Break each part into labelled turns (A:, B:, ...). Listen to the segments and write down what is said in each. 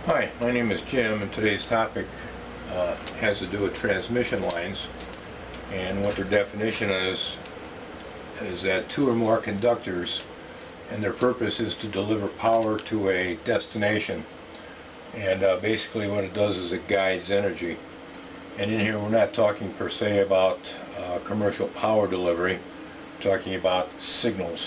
A: Hi, my name is Jim, and today's topic has to do with transmission lines. And what their definition is that two or more conductors, and their purpose is to deliver power to a destination. And basically what it does is it guides energy. And in here we're not talking per se about commercial power delivery, we're talking about signals.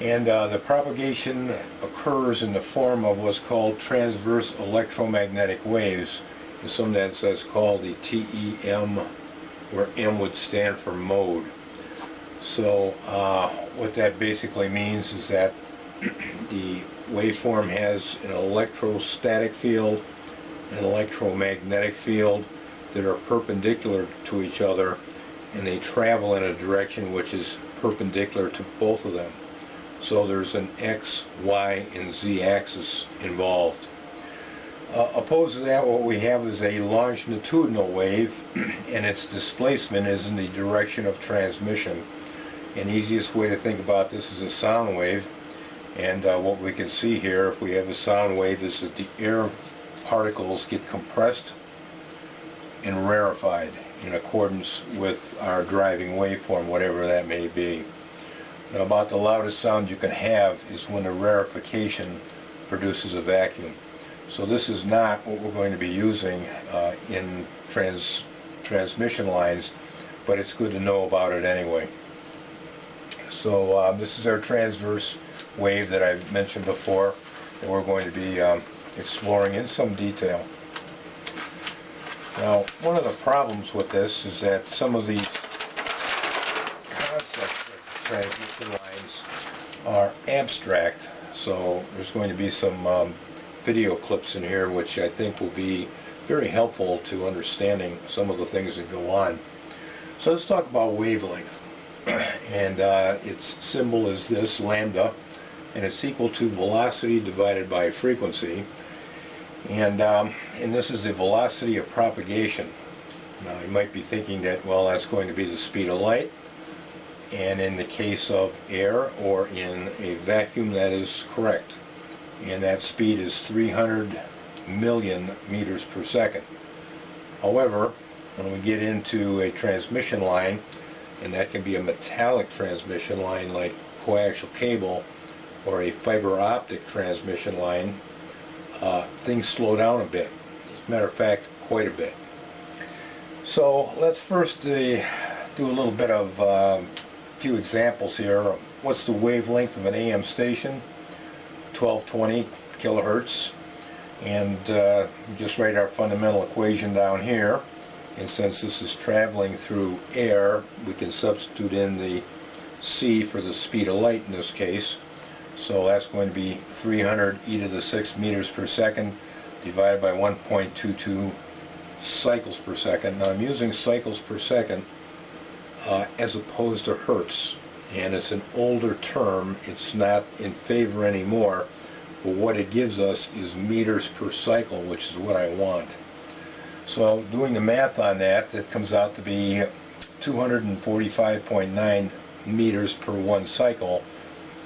A: And the propagation occurs in the form of what's called transverse electromagnetic waves. In some sense that's called the TEM, where M would stand for mode. So what that basically means is that the waveform has an electrostatic field, an electromagnetic field that are perpendicular to each other, and they travel in a direction which is perpendicular to both of them. So there's an X, Y, and Z axis involved. Opposed to that, what we have is a longitudinal wave, and its displacement is in the direction of transmission. And the easiest way to think about this is a sound wave. And what we can see here, if we have a sound wave, is that the air particles get compressed and rarefied in accordance with our driving waveform, whatever that may be. Now, about the loudest sound you can have is when the rarefication produces a vacuum. So this is not what we're going to be using in transmission lines, but it's good to know about it anyway. So this is our transverse wave that I've mentioned before, that we're going to be exploring in some detail. Now, one of the problems with this is that some of these concepts of transmission lines are abstract, so there's going to be some video clips in here which I think will be very helpful to understanding some of the things that go on. So let's talk about wavelength. And its symbol is this, lambda, and it's equal to velocity divided by frequency. And this is the velocity of propagation. Now you might be thinking that, well, that's going to be the speed of light, and in the case of air or in a vacuum, that is correct. And that speed is 300 million meters per second. However, when we get into a transmission line, and that can be a metallic transmission line like coaxial cable or a fiber optic transmission line, things slow down a bit. As a matter of fact, quite a bit. So let's first do a little bit of a few examples here. What's the wavelength of an AM station? 1220 kilohertz. And just write our fundamental equation down here. And since this is traveling through air, we can substitute in the c for the speed of light in this case. So that's going to be 300 e to the 6 meters per second divided by 1.22 cycles per second. Now I'm using cycles per second as opposed to hertz. And it's an older term. It's not in favor anymore. But what it gives us is meters per cycle, which is what I want. So doing the math on that, it comes out to be 245.9 meters per one cycle,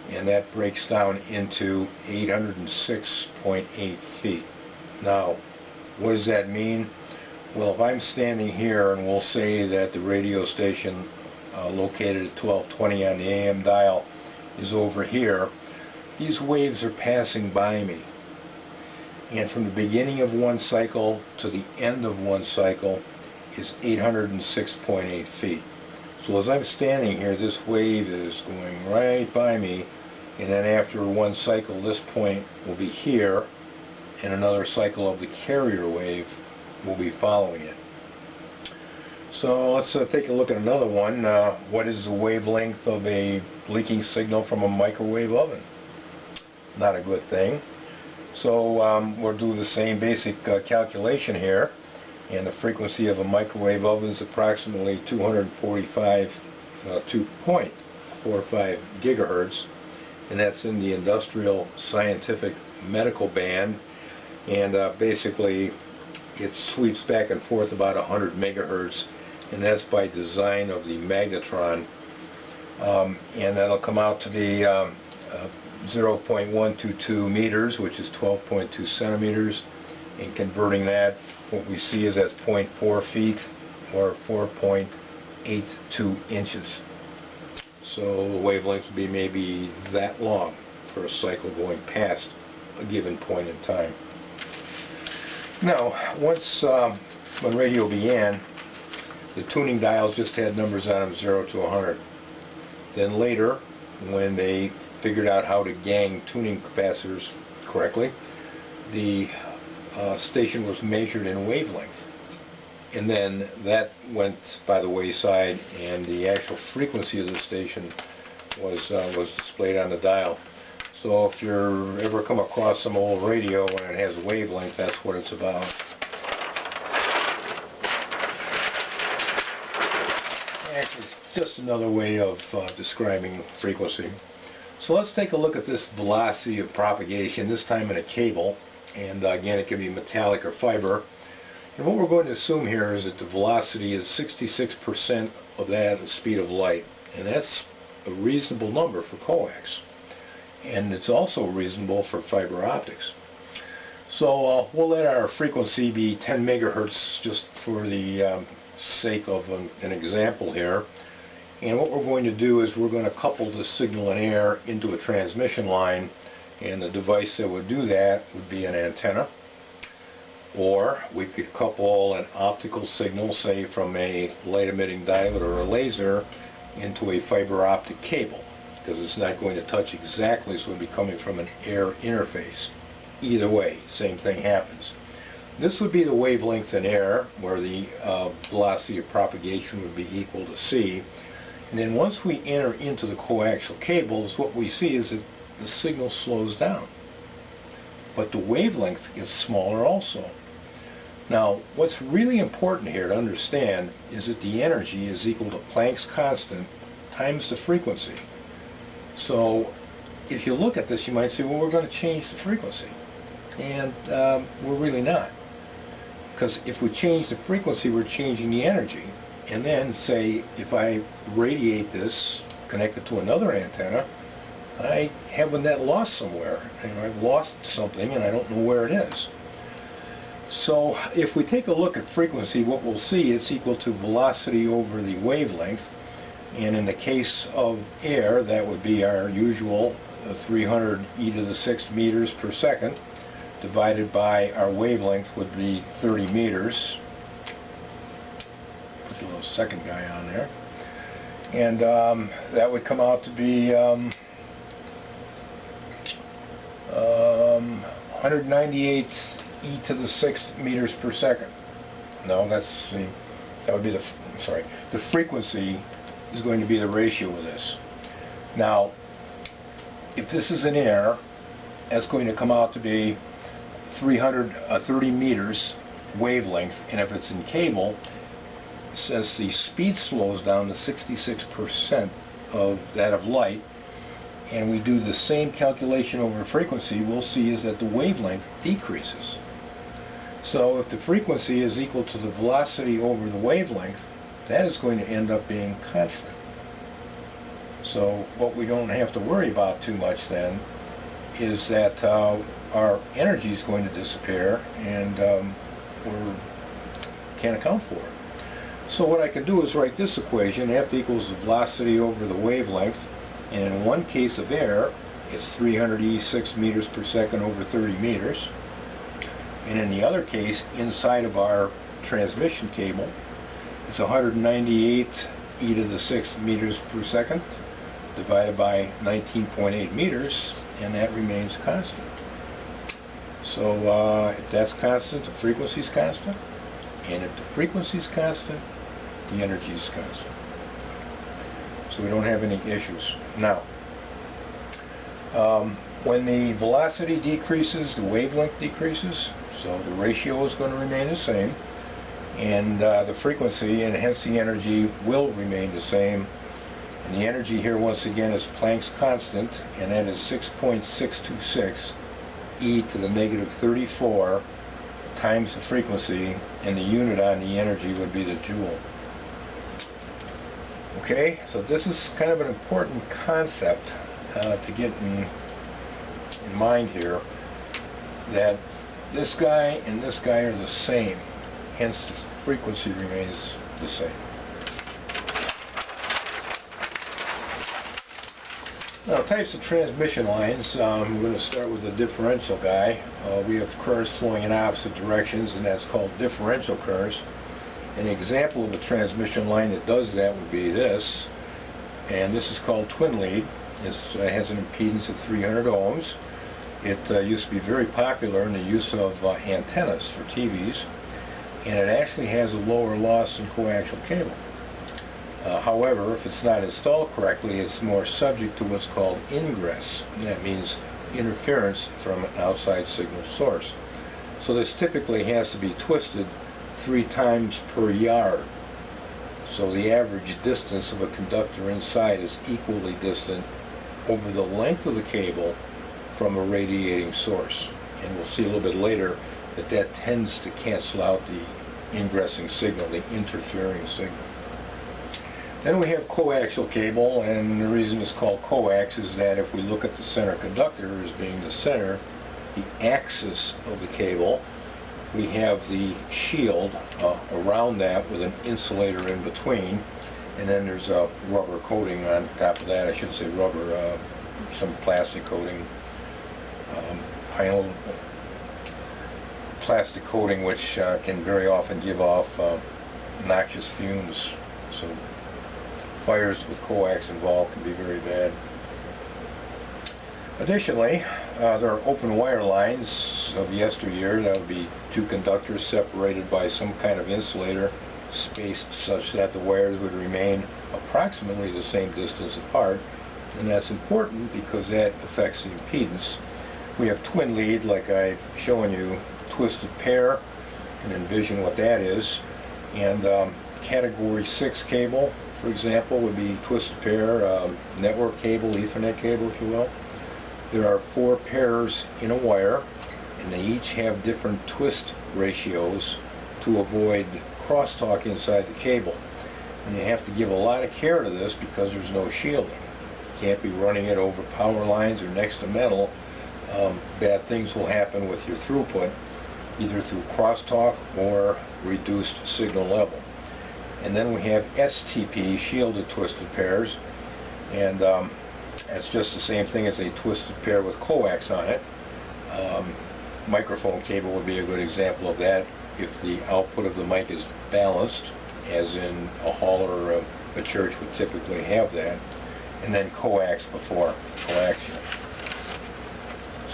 A: and that breaks down into 806.8 feet. Now, what does that mean? Well, if I'm standing here and we'll say that the radio station located at 1220 on the AM dial is over here, these waves are passing by me. And from the beginning of one cycle to the end of one cycle is 806.8 feet. So as I'm standing here, this wave is going right by me, and then after one cycle, this point will be here, and another cycle of the carrier wave will be following it. So let's take a look at another one. What is the wavelength of a leaking signal from a microwave oven? Not a good thing. So we'll do the same basic calculation here, and the frequency of a microwave oven is approximately 2.45 gigahertz, and that's in the industrial, scientific, medical band, and basically it sweeps back and forth about 100 megahertz, and that's by design of the magnetron, and that'll come out to be 0.122 meters, which is 12.2 centimeters, and converting that, what we see is that's 0.4 feet or 4.82 inches. So the wavelength would be maybe that long for a cycle going past a given point in time. Now, once when radio began, the tuning dials just had numbers on them 0 to 100. Then later, when they figured out how to gang tuning capacitors correctly, the station was measured in wavelength. And then that went by the wayside, and the actual frequency of the station was displayed on the dial. So if you're ever come across some old radio and it has a wavelength, that's what it's about. Actually, it's just another way of describing frequency. So let's take a look at this velocity of propagation, this time in a cable, and again it can be metallic or fiber. And what we're going to assume here is that the velocity is 66% of that the speed of light, and that's a reasonable number for coax, and it's also reasonable for fiber optics. So we'll let our frequency be 10 megahertz just for the sake of an example here. And what we're going to do is we're going to couple the signal in air into a transmission line, and the device that would do that would be an antenna. Or we could couple an optical signal, say from a light emitting diode or a laser, into a fiber optic cable, because it's not going to touch exactly, so it would be coming from an air interface. Either way, same thing happens. This would be the wavelength in air, where the velocity of propagation would be equal to c. And then once we enter into the coaxial cables, what we see is that the signal slows down. But the wavelength gets smaller also. Now, what's really important here to understand is that the energy is equal to Planck's constant times the frequency. So if you look at this, you might say, well, we're going to change the frequency. And we're really not. Because if we change the frequency, we're changing the energy. And then, say, if I radiate this, connect it to another antenna, I have a net loss somewhere. And I've lost something, and I don't know where it is. So if we take a look at frequency, what we'll see is equal to velocity over the wavelength. And in the case of air, that would be our usual 300 e to the 6th meters per second, divided by our wavelength would be 30 meters. Put a little second guy on there. And that would come out to be 198 e to the 6th meters per second. No, that would be the frequency is going to be the ratio of this. Now, if this is in air, that's going to come out to be 30 meters wavelength, and if it's in cable, since the speed slows down to 66% of that of light, and we do the same calculation over frequency, we'll see is that the wavelength decreases. So if the frequency is equal to the velocity over the wavelength, that is going to end up being constant. So what we don't have to worry about too much then is that our energy is going to disappear, and we can't account for it. So what I can do is write this equation. F equals the velocity over the wavelength, and in one case of air, it's 300 e 6 meters per second over 30 meters. And in the other case, inside of our transmission cable, it's 198 e to the 6th meters per second divided by 19.8 meters, and that remains constant. So if that's constant, the frequency is constant, and if the frequency is constant, the energy is constant. So we don't have any issues. Now, when the velocity decreases, the wavelength decreases, so the ratio is going to remain the same, and the frequency and hence the energy will remain the same. And the energy here once again is Planck's constant, and that is 6.626 e to the negative 34 times the frequency, and the unit on the energy would be the joule. Okay, so this is kind of an important concept to get in in mind here that this guy and this guy are the same, hence the frequency remains the same. Now, types of transmission lines, we're going to start with the differential guy. We have currents flowing in opposite directions, and that's called differential currents. An example of a transmission line that does that would be this, and this is called twin lead. It has an impedance of 300 ohms. It used to be very popular in the use of antennas for TVs, and it actually has a lower loss than coaxial cable. However, if it's not installed correctly, it's more subject to what's called ingress, and that means interference from an outside signal source. So this typically has to be twisted 3 times per yard. So the average distance of a conductor inside is equally distant over the length of the cable from a radiating source. And we'll see a little bit later that that tends to cancel out the ingressing signal, the interfering signal. Then we have coaxial cable, and the reason it's called coax is that if we look at the center conductor as being the center, the axis of the cable, we have the shield around that with an insulator in between, and then there's a rubber coating on top of that. I shouldn't say rubber, some plastic coating, plastic coating which can very often give off noxious fumes. So fires with coax involved can be very bad. Additionally, there are open wire lines of yesteryear. That would be 2 conductors separated by some kind of insulator, spaced such that the wires would remain approximately the same distance apart, and that's important because that affects the impedance. We have twin lead, like I've shown you, twisted pair, and envision what that is, and category 6 cable, for example, would be twisted pair, network cable, Ethernet cable, if you will. There are 4 pairs in a wire, and they each have different twist ratios to avoid crosstalk inside the cable. And you have to give a lot of care to this because there's no shielding. You can't be running it over power lines or next to metal. Bad things will happen with your throughput, either through crosstalk or reduced signal level. And then we have STP, shielded twisted pairs, and that's just the same thing as a twisted pair with coax on it. Microphone cable would be a good example of that if the output of the mic is balanced, as in a hall or a church would typically have that, and then coax before coaxial.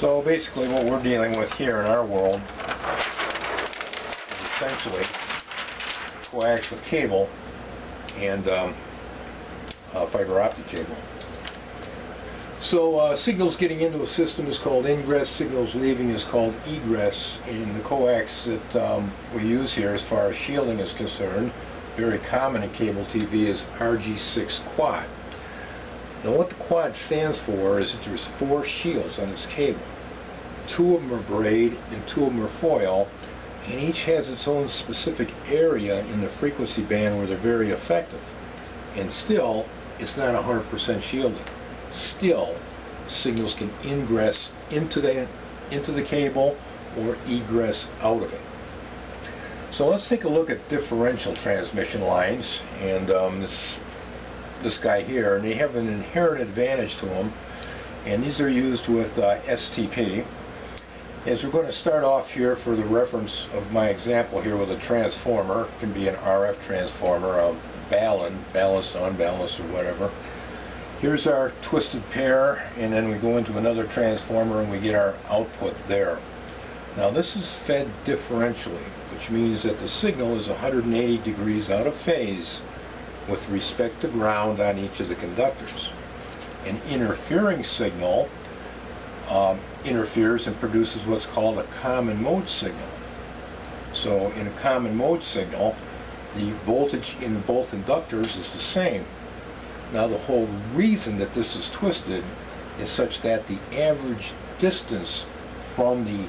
A: So basically what we're dealing with here in our world is essentially coaxial cable and fiber optic cable. So signals getting into a system is called ingress, signals leaving is called egress, and the coax that we use here as far as shielding is concerned, very common in cable TV, is RG6 quad. Now what the quad stands for is that there's 4 shields on this cable. 2 of them are braid and 2 of them are foil, and each has its own specific area in the frequency band where they're very effective. And still, it's not 100% shielding. Still, signals can ingress into the cable or egress out of it. So let's take a look at differential transmission lines, and this guy here, and they have an inherent advantage to them, and these are used with STP. As we're going to start off here for the reference of my example here with a transformer. It can be an RF transformer, a balanced, unbalanced, or whatever. Here's our twisted pair, and then we go into another transformer and we get our output there. Now this is fed differentially, which means that the signal is 180 degrees out of phase with respect to ground on each of the conductors. An interfering signal interferes and produces what's called a common mode signal. So in a common mode signal, the voltage in both inductors is the same. Now the whole reason that this is twisted is such that the average distance from the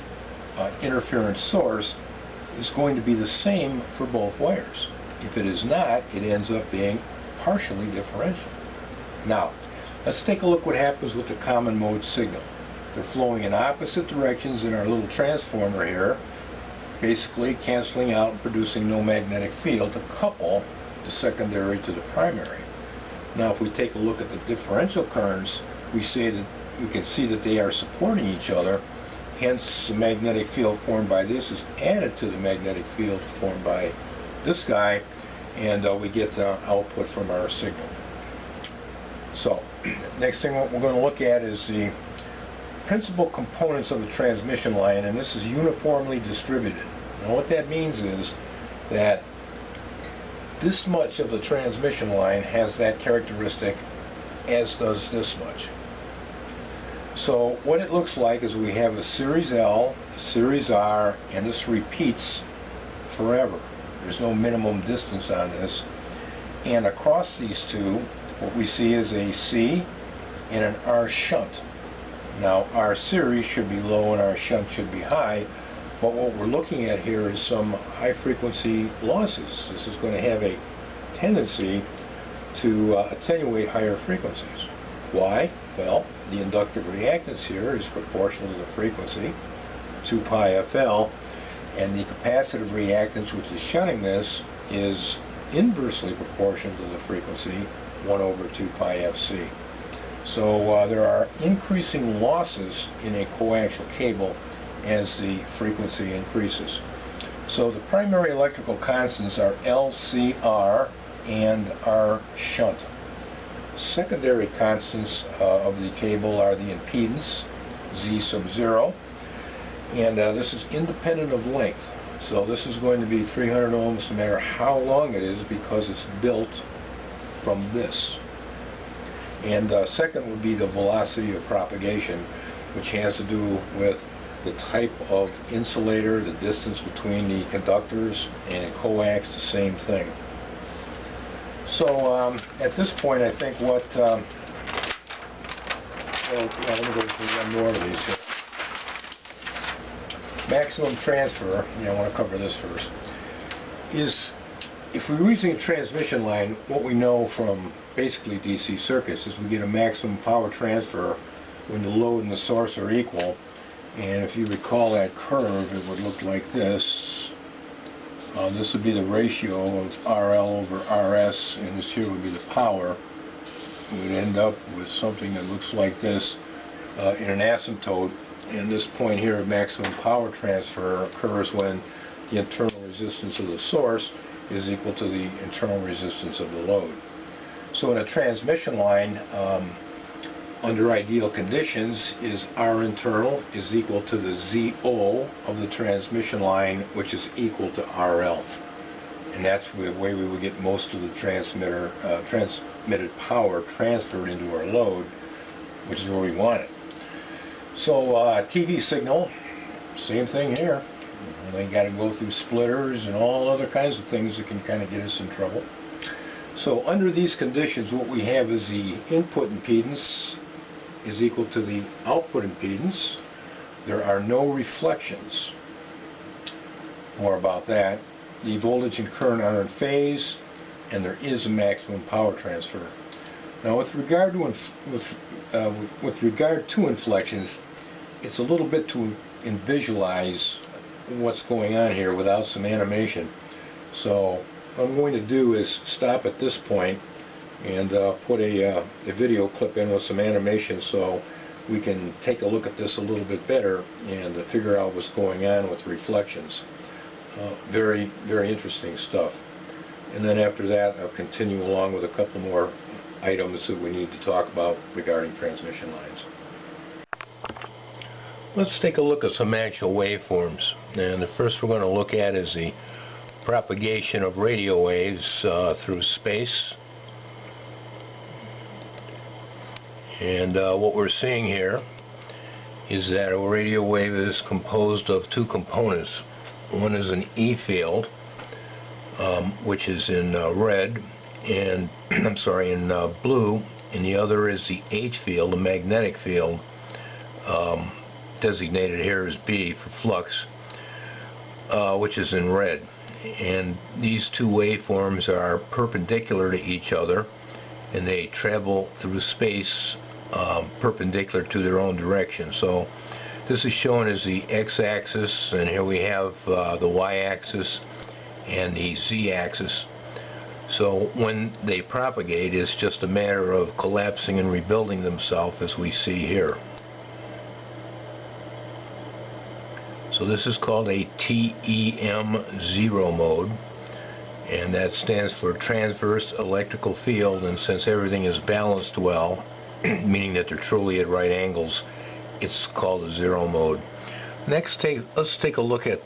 A: interference source is going to be the same for both wires. If it is not, it ends up being partially differential. Now, let's take a look what happens with the common mode signal. They're flowing in opposite directions in our little transformer here, basically canceling out and producing no magnetic field to couple the secondary to the primary. Now if we take a look at the differential currents, we can see that they are supporting each other, hence the magnetic field formed by this is added to the magnetic field formed by this guy, and we get output from our signal. So next thing what we're going to look at is the principal components of the transmission line, and this is uniformly distributed. Now what that means is that this much of the transmission line has that characteristic, as does this much. So what it looks like is we have a series L, a series R, and this repeats forever. There's no minimum distance on this. And across these two, what we see is a C and an R shunt. Now our series should be low and our shunt should be high, but what we're looking at here is some high frequency losses. This is going to have a tendency to attenuate higher frequencies. Why? Well, the inductive reactance here is proportional to the frequency, 2 pi FL, and the capacitive reactance, which is shunting this, is inversely proportional to the frequency, 1 over 2 pi FC. So there are increasing losses in a coaxial cable as the frequency increases. So the primary electrical constants are LCR and R shunt. Secondary constants of the cable are the impedance, Z sub 0, and this is independent of length. So this is going to be 300 ohms no matter how long it is, because it's built from this. And second would be the velocity of propagation, which has to do with the type of insulator, the distance between the conductors, and coax, the same thing. So at this point, I think what, well, let me go through one more of these here. Maximum transfer, I want to cover this first, is if we're using a transmission line, what we know from basically DC circuits is we get a maximum power transfer when the load and the source are equal. And if you recall that curve, it would look like this. This would be the ratio of RL over RS, and this here would be the power. We would end up with something that looks like this in an asymptote. And this point here of maximum power transfer occurs when the internal resistance of the source is equal to the internal resistance of the load. So in a transmission line, under ideal conditions, is R internal is equal to the ZO of the transmission line, which is equal to RL. And that's the way we would get most of the transmitted power transferred into our load, which is where we want it. So TV signal, same thing here. They got to go through splitters and all other kinds of things that can kind of get us in trouble. So under these conditions, what we have is the input impedance is equal to the output impedance. There are no reflections. More about that. The voltage and current are in phase, and there is a maximum power transfer. Now, with regard to inflections, it's a little bit to visualize what's going on here without some animation. So what I'm going to do is stop at this point and put a video clip in with some animation so we can take a look at this a little bit better and figure out what's going on with reflections. Very, very interesting stuff. And then after that, I'll continue along with a couple more items that we need to talk about regarding transmission lines. Let's take a look at some actual waveforms. And the first we're going to look at is the propagation of radio waves through space. And what we're seeing here is that a radio wave is composed of two components. One is an E field, which is in red, and in blue, and the other is the H field, a magnetic field, designated here as B for flux, which is in red. And these two waveforms are perpendicular to each other, and they travel through space perpendicular to their own direction. So this is shown as the x-axis, and here we have the y-axis and the z-axis. So when they propagate, it's just a matter of collapsing and rebuilding themselves, as we see here. So this is called a TEM0 mode, and that stands for transverse electrical field, and since everything is balanced well, meaning that they're truly at right angles, it's called a zero mode. Next, let's take a look at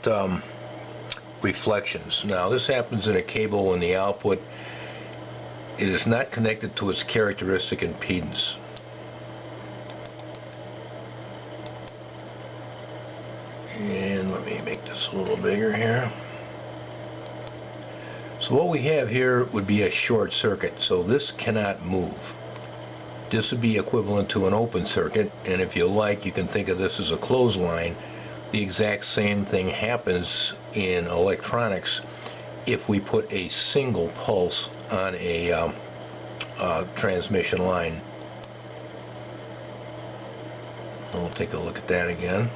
A: reflections. Now this happens in a cable when the output is not connected to its characteristic impedance. And let me make this a little bigger here. So what we have here would be a short circuit, so this cannot move. This would be equivalent to an open circuit, and if you like, you can think of this as a closed line. The exact same thing happens in electronics if we put a single pulse on a transmission line. We'll take a look at that again.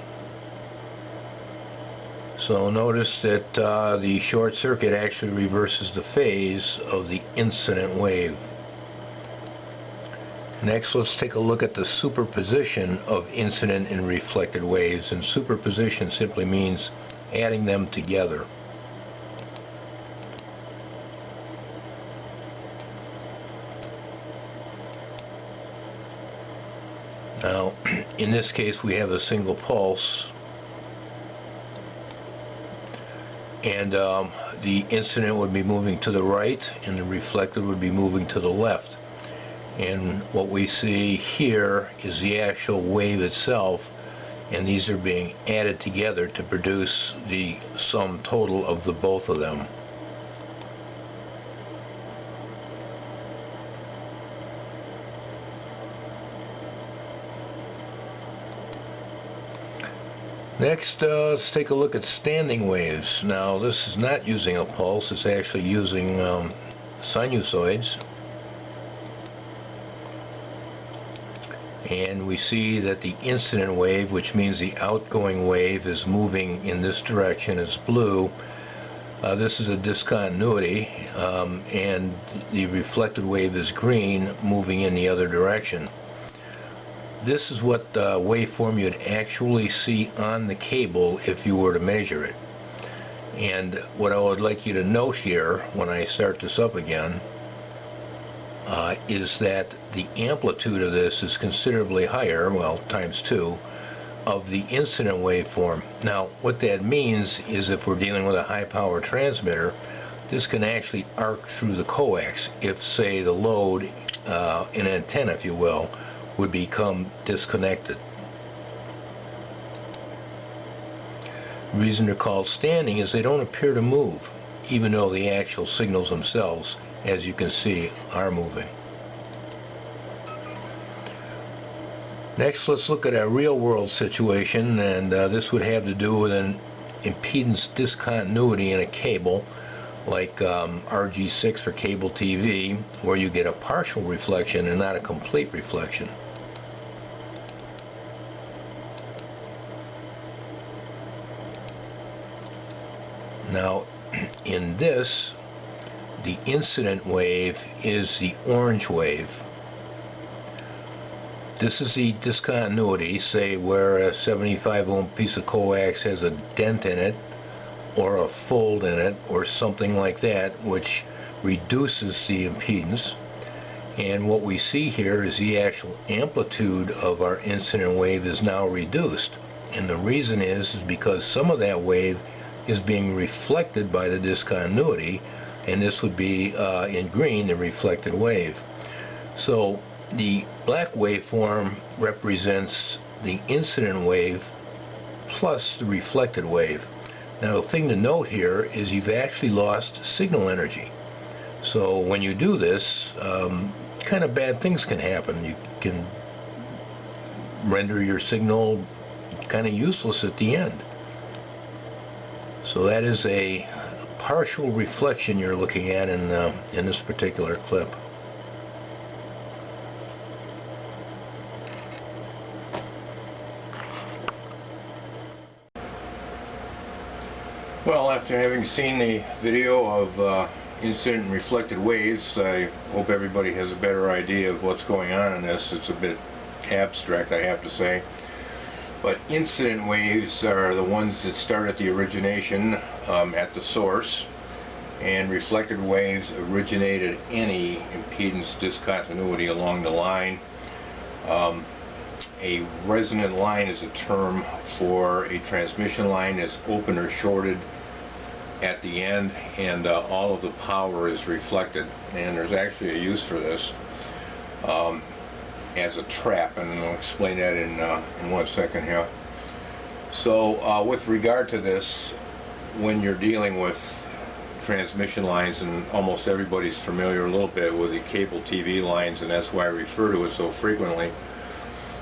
A: So notice that the short circuit actually reverses the phase of the incident wave. Next, let's take a look at the superposition of incident and reflected waves, and superposition simply means adding them together. Now, in this case, we have a single pulse, and the incident would be moving to the right, and the reflected would be moving to the left. And what we see here is the actual wave itself, and these are being added together to produce the sum total of the both of them. Next, let's take a look at standing waves. Now this is not using a pulse, it's actually using sinusoids. And we see that the incident wave, which means the outgoing wave, is moving in this direction. It's blue. This is a discontinuity, and the reflected wave is green, moving in the other direction. This is what waveform you'd actually see on the cable if you were to measure it. And what I would like you to note here when I start this up again is that the amplitude of this is considerably higher, well, times 2, of the incident waveform. Now, what that means is if we're dealing with a high-power transmitter, this can actually arc through the coax if, say, the load, an antenna, if you will, would become disconnected. The reason they're called standing is they don't appear to move, even though the actual signals themselves, as you can see, are moving. Next, let's look at a real-world situation, and this would have to do with an impedance discontinuity in a cable, like RG6 for cable TV, where you get a partial reflection and not a complete reflection. Now, in this, the incident wave is the orange wave. This is the discontinuity, say where a 75 ohm piece of coax has a dent in it, or a fold in it, or something like that, which reduces the impedance. And what we see here is the actual amplitude of our incident wave is now reduced. And the reason is because some of that wave is being reflected by the discontinuity, and this would be in green, the reflected wave. So the black waveform represents the incident wave plus the reflected wave. Now the thing to note here is you've actually lost signal energy. So when you do this, kind of bad things can happen. You can render your signal kind of useless at the end. So that is a partial reflection you're looking at in this particular clip. Well, after having seen the video of incident and reflected waves, I hope everybody has a better idea of what's going on in this. It's a bit abstract, I have to say. But incident waves are the ones that start at the origination at the source, and reflected waves originate at any impedance discontinuity along the line. A resonant line is a term for a transmission line that's open or shorted at the end, and all of the power is reflected. And there's actually a use for this as a trap, and I'll explain that in 1 second here. So with regard to this, when you're dealing with transmission lines, and almost everybody's familiar a little bit with the cable TV lines, and that's why I refer to it so frequently,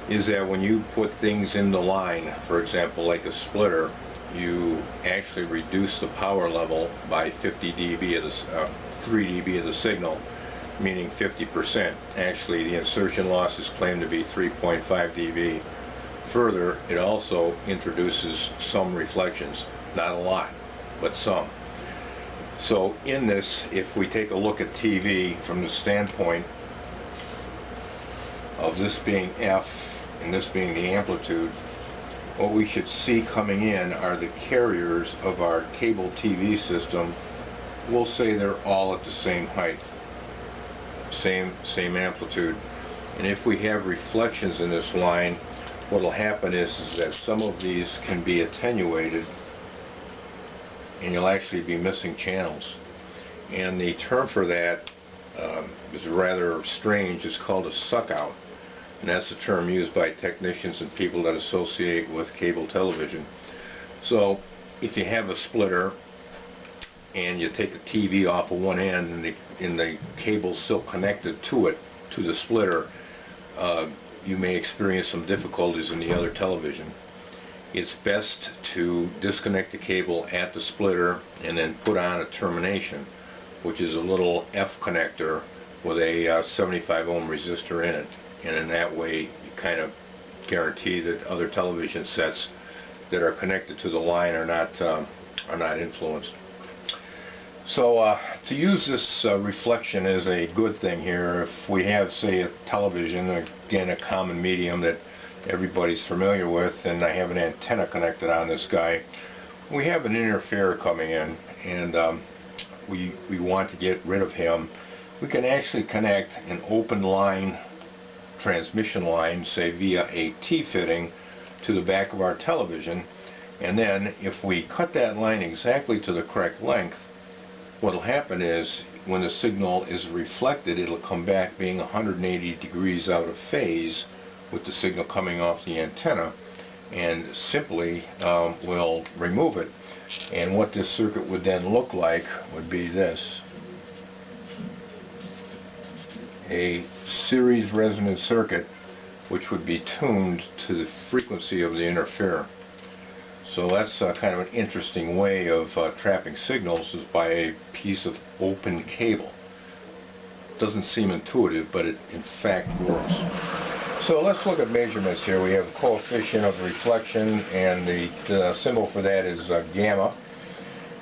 A: is that when you put things in the line, for example like a splitter, you actually reduce the power level by 50 dB of the 3 dB of the signal, meaning 50%. Actually, the insertion loss is claimed to be 3.5 dB. Further, it also introduces some reflections, not a lot, but some. So in this, if we take a look at TV from the standpoint of this being F and this being the amplitude, what we should see coming in are the carriers of our cable TV system. We'll say they're all at the same height, same amplitude. And if we have reflections in this line, what will happen is that some of these can be attenuated, and you'll actually be missing channels. And the term for that is rather strange. It's called a suck out. And that's the term used by technicians and people that associate with cable television. So if you have a splitter and you take the TV off of one end and the cable's still connected to it, to the splitter, you may experience some difficulties in the other television. It's best to disconnect the cable at the splitter and then put on a termination, which is a little F connector with a 75 ohm resistor in it. And in that way you kind of guarantee that other television sets that are connected to the line are not influenced. So to use this reflection is a good thing here. If we have, say, a television, again a common medium that everybody's familiar with, and I have an antenna connected on this guy, we have an interferer coming in, and we want to get rid of him. We can actually connect an open line transmission line, say via a T-fitting, to the back of our television, and then if we cut that line exactly to the correct length, what will happen is when the signal is reflected, it'll come back being 180 degrees out of phase with the signal coming off the antenna, and simply we'll remove it. And what this circuit would then look like would be this: a series resonant circuit which would be tuned to the frequency of the interferer. So that's kind of an interesting way of trapping signals, is by a piece of open cable. Doesn't seem intuitive, but it in fact works. So let's look at measurements here. We have a coefficient of reflection, and the symbol for that is gamma.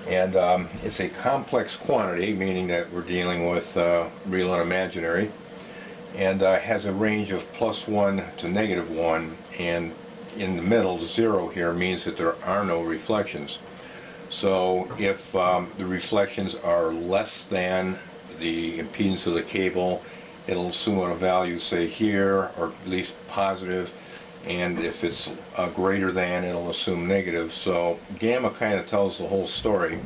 A: And it's a complex quantity, meaning that we're dealing with real and imaginary, and has a range of +1 to -1, and in the middle, 0 here means that there are no reflections. So if the reflections are less than the impedance of the cable, it'll assume a value, say here, or at least positive, and if it's greater than, it'll assume negative. So gamma kind of tells the whole story,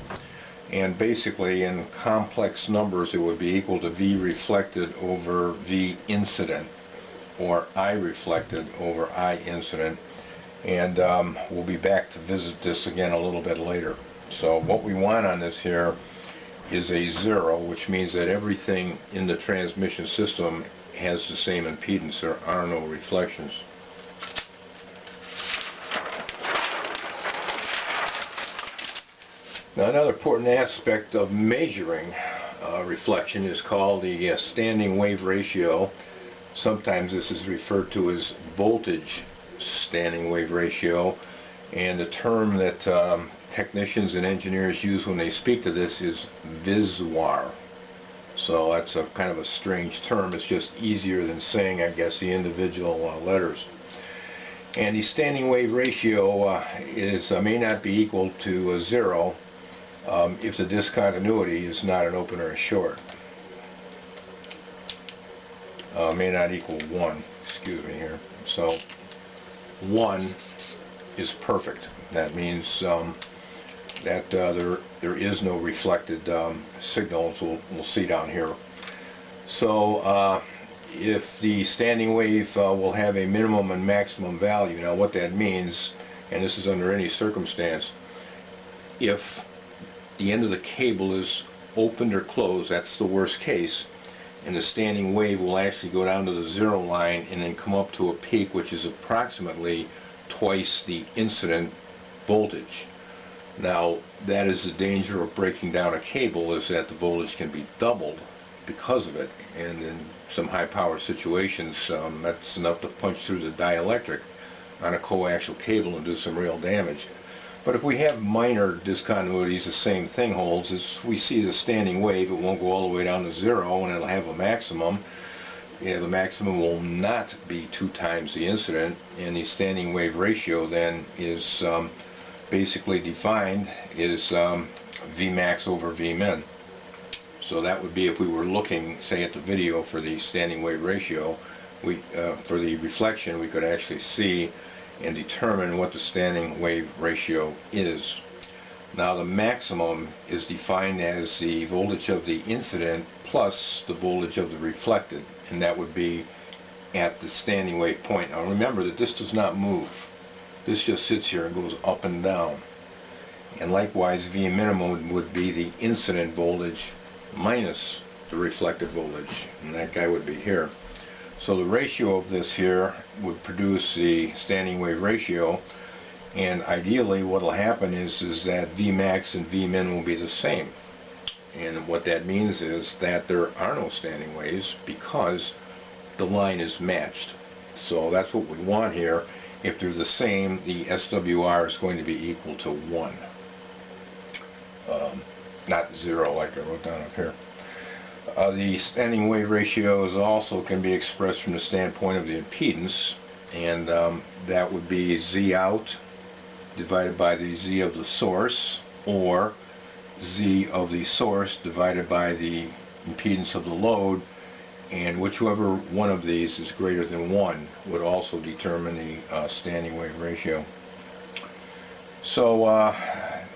A: and basically in complex numbers it would be equal to V reflected over V incident, or I reflected over I incident. And we'll be back to visit this again a little bit later. So what we want on this here is a 0, which means that everything in the transmission system has the same impedance. There are no reflections. Now, another important aspect of measuring reflection is called the standing wave ratio. Sometimes this is referred to as voltage standing wave ratio, and the term that technicians and engineers use when they speak to this is VISWAR. So that's a kind of a strange term. It's just easier than saying, I guess, the individual letters. And the standing wave ratio may not be equal to 0 if the discontinuity is not an open or a short. May not equal 1, excuse me here. So 1 is perfect. That means that there is no reflected signal, as we'll see down here. So if the standing wave will have a minimum and maximum value, now what that means, and this is under any circumstance, if the end of the cable is opened or closed, that's the worst case, and the standing wave will actually go down to the 0 line and then come up to a peak which is approximately twice the incident voltage. Now that is the danger of breaking down a cable, is that the voltage can be doubled because of it, and in some high power situations that's enough to punch through the dielectric on a coaxial cable and do some real damage. But if we have minor discontinuities, the same thing holds. As we see the standing wave, it won't go all the way down to 0, and it'll have a maximum. The maximum will not be 2 times the incident, and the standing wave ratio then is basically defined is Vmax over Vmin. So that would be, if we were looking, say, at the video for the standing wave ratio, for the reflection, we could actually see and determine what the standing wave ratio is. Now the maximum is defined as the voltage of the incident plus the voltage of the reflected, and that would be at the standing wave point. Now remember that this does not move. This just sits here and goes up and down. And likewise, V minimum would be the incident voltage minus the reflected voltage, and that guy would be here. So the ratio of this here would produce the standing wave ratio, and ideally what will happen is that Vmax and Vmin will be the same. And what that means is that there are no standing waves because the line is matched. So that's what we want here. If they're the same, the SWR is going to be equal to 1. Not 0 like I wrote down up here. The standing wave ratios also can be expressed from the standpoint of the impedance, and that would be Z out divided by the Z of the source, or Z of the source divided by the impedance of the load, and whichever one of these is greater than 1 would also determine the standing wave ratio. So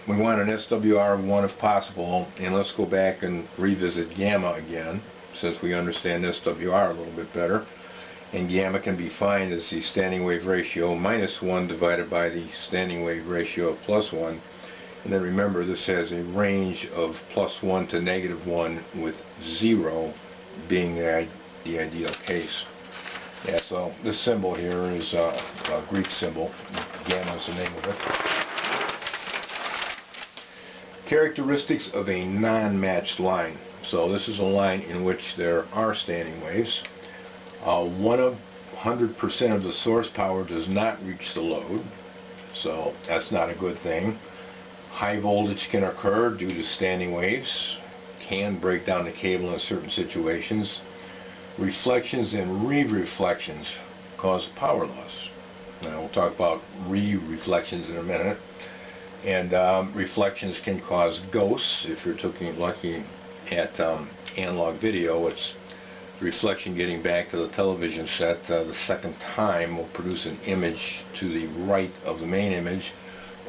A: we want an SWR of 1 if possible, and let's go back and revisit gamma again, since we understand SWR a little bit better. And gamma can be defined as the standing wave ratio minus 1 divided by the standing wave ratio of plus 1. And then remember, this has a range of plus 1 to negative 1, with 0 being the ideal case. Yeah, so this symbol here is a Greek symbol. Gamma is the name of it. Characteristics of a non-matched line. So this is a line in which there are standing waves. 100% of the source power does not reach the load, so that's not a good thing. High voltage can occur due to standing waves, can break down the cable in certain situations. Reflections and re-reflections cause power loss. Now we'll talk about re-reflections in a minute. And reflections can cause ghosts. If you're looking at analog video, it's reflection getting back to the television set the second time will produce an image to the right of the main image,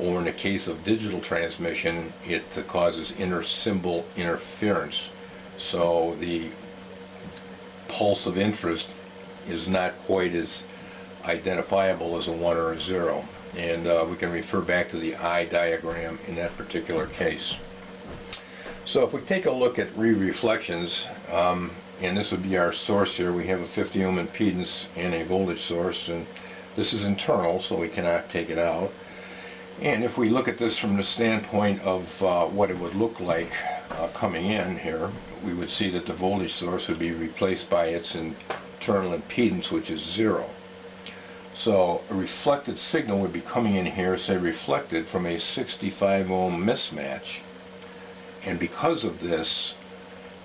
A: or in the case of digital transmission, it causes inter-symbol interference. So the pulse of interest is not quite as identifiable as a 1 or a 0. And we can refer back to the eye diagram in that particular case. So if we take a look at re-reflections, and this would be our source here, we have a 50 ohm impedance and a voltage source, and this is internal, so we cannot take it out. And if we look at this from the standpoint of what it would look like coming in here, we would see that the voltage source would be replaced by its internal impedance, which is 0. So a reflected signal would be coming in here, say reflected from a 65 ohm mismatch, and because of this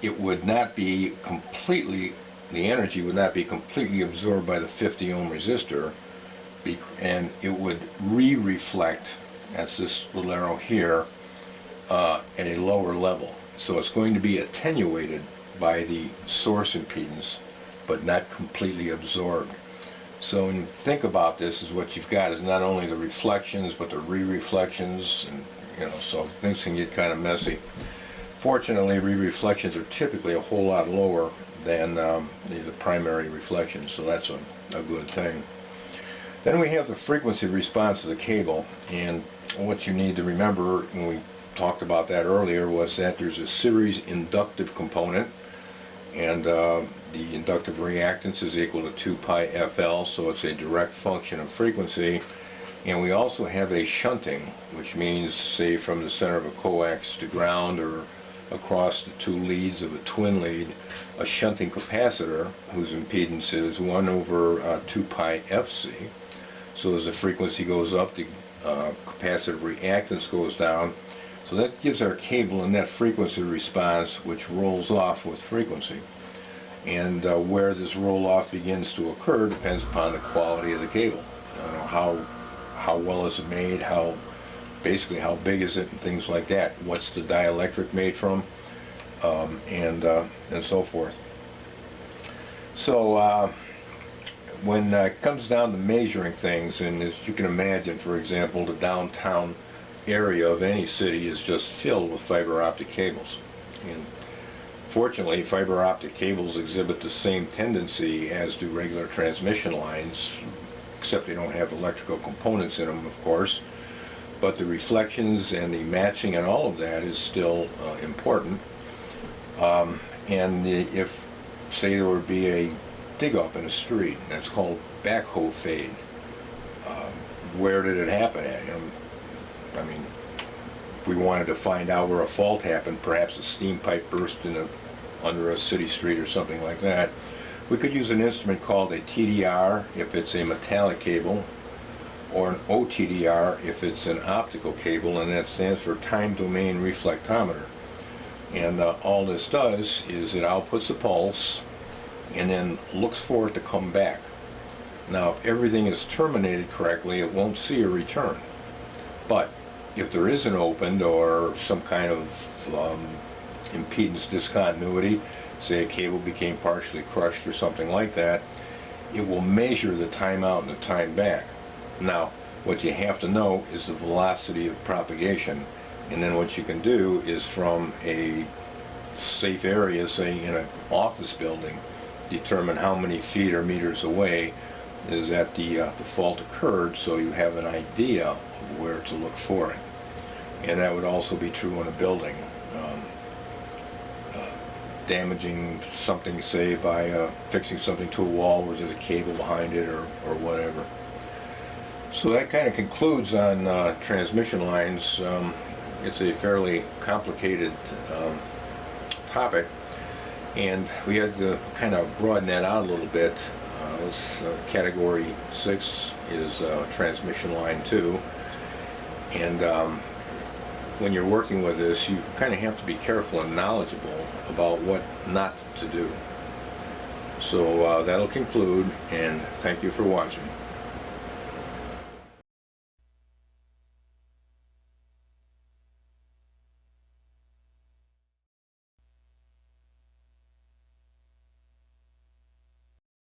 A: it would not be completely, the energy would not be completely absorbed by the 50 ohm resistor, and it would re-reflect, that's this little arrow here, at a lower level. So it's going to be attenuated by the source impedance, but not completely absorbed. So when you think about this, is what you've got is not only the reflections, but the re-reflections, and so things can get kind of messy. Fortunately, re-reflections are typically a whole lot lower than the primary reflections, so that's a good thing. Then we have the frequency response of the cable, and what you need to remember when we talked about that earlier was that there's a series inductive component, and the inductive reactance is equal to 2 pi FL, so it's a direct function of frequency. And we also have a shunting, which means, say, from the center of a coax to ground or across the two leads of a twin lead, a shunting capacitor whose impedance is 1 over 2 pi FC. So as the frequency goes up, the capacitive reactance goes down. So that gives our cable a net frequency response, which rolls off with frequency. And where this roll-off begins to occur depends upon the quality of the cable. How well is it made? Basically how big is it, and things like that. What's the dielectric made from, and so forth. So when it comes down to measuring things, and as you can imagine, for example, the downtown area of any city is just filled with fiber optic cables. And fortunately, fiber optic cables exhibit the same tendency as do regular transmission lines, except they don't have electrical components in them, of course. But the reflections and the matching and all of that is still important. If, say, there would be a dig-up in a street, that's called backhoe fade. Where did it happen at? I mean, if we wanted to find out where a fault happened, perhaps a steam pipe burst under a city street or something like that, we could use an instrument called a TDR if it's a metallic cable, or an OTDR if it's an optical cable, and that stands for time domain reflectometer. And all this does is it outputs a pulse and then looks for it to come back. Now, if everything is terminated correctly, it won't see a return. But if there is an opened or some kind of impedance discontinuity, say a cable became partially crushed or something like that, it will measure the time out and the time back. Now, what you have to know is the velocity of propagation, and then what you can do is, from a safe area, say in an office building, determine how many feet or meters away is that the fault occurred, so you have an idea of where to look for it. And that would also be true in a building. Damaging something, say, by fixing something to a wall where there's a cable behind it or whatever. So that kind of concludes on transmission lines. It's a fairly complicated topic, and we had to kind of broaden that out a little bit. Category 6 is transmission line 2, and when you're working with this, you kind of have to be careful and knowledgeable about what not to do. So that'll conclude, and thank you for watching.